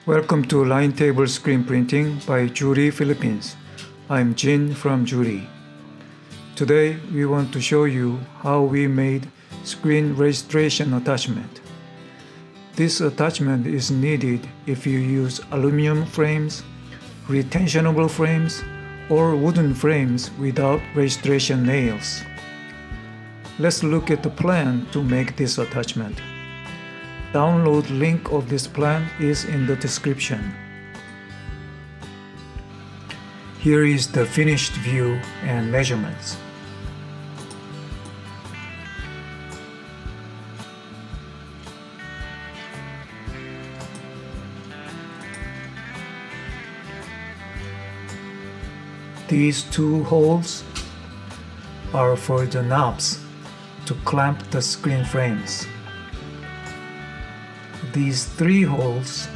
Welcome to Line Table Screen Printing by Jury Philippines. I'm Jin from Jury. Today we want to show you how we made screen registration attachment. This attachment is needed if you use aluminum frames, retentionable frames, or wooden frames without registration nails. Let's look at the plan to make this attachment. Download link of this plan is in the description. Here is the finished view and measurements. These two holes are for the knobs to clamp the screen frames. These three holes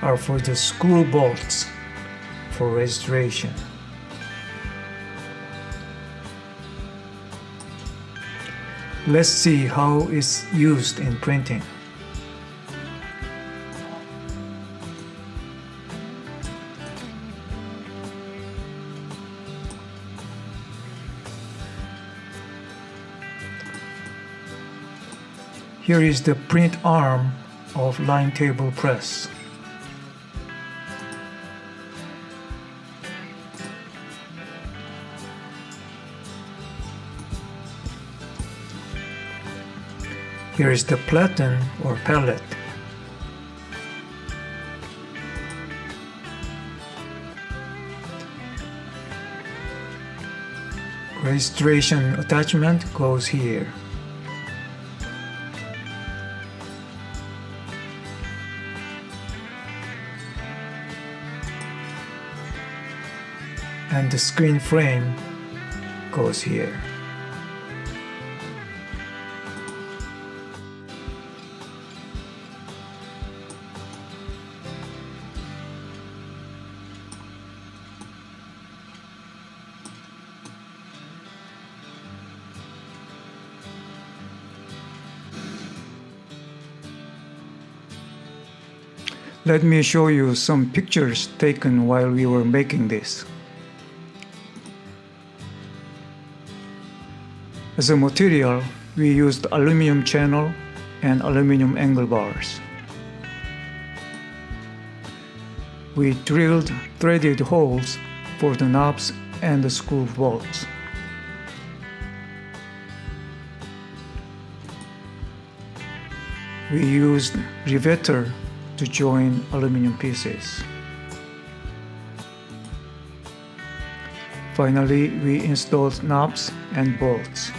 are for the screw bolts for registration. Let's see how it's used in printing. Here is the print arm of Line Table Press. Here is the platen or pallet. Registration attachment goes here. And the screen frame goes here. Let me show you some pictures taken while we were making this. As a material, we used aluminum channel and aluminum angle bars. We drilled threaded holes for the knobs and the screw bolts. We used riveter to join aluminum pieces. Finally, we installed knobs and bolts.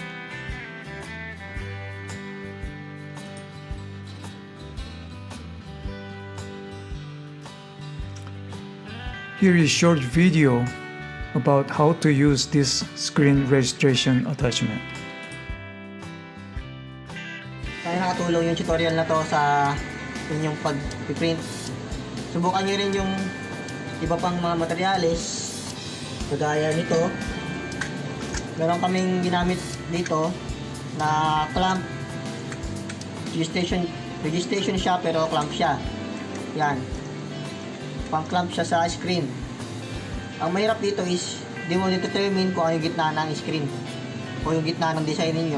Here is a short video about how to use this screen registration attachment. Kaya nakatulong yung tutorial na to sa inyong pag-print. Subukan nyo rin yung iba pang mga materyales kagaya nito. Meron kaming ginamit dito na clamp. Registration siya pero clamp siya. Yan. Pang-clamp siya sa screen. Ang mahirap dito is di mo determine kung ano yung gitna ng screen o yung gitna ng design ninyo.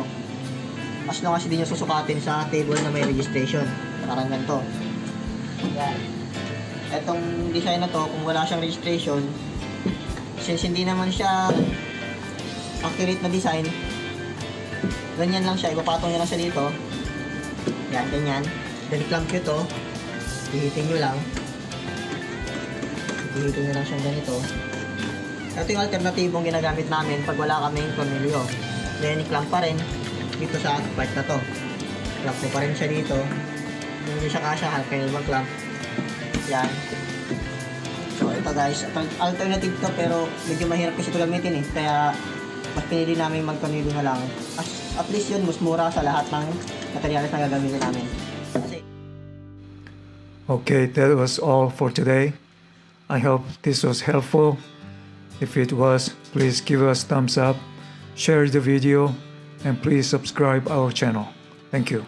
As long as di nyo susukatin sa table na may registration. Parang ganito. Yan. Etong design na to, kung wala siyang registration, since hindi naman siya accurate na design, ganyan lang siya. Ipapatong nyo lang siya dito. Yan, ganyan. Then clamp nyo to. Hihitin nyo lang. Hihitin nyo lang siyang ganito. Ito yung alternatibong ginagamit namin pag wala kaming tornilyo. Then i-clamp pa rin dito sa part na to. Clamp mo pa rin siya dito. Kung hindi siya kasya, kayo mag-clamp. Yan. So ito guys, alternative to pero medyo mahirap kasi ito gamitin eh. Kaya mas pinili namin mag-tornilyo na lang. At least yun, mas mura sa lahat ng materials na gagamitin namin. Okay, that was all for today. I hope this was helpful. If it was, please give us thumbs up, share the video, and please subscribe our channel. Thank you.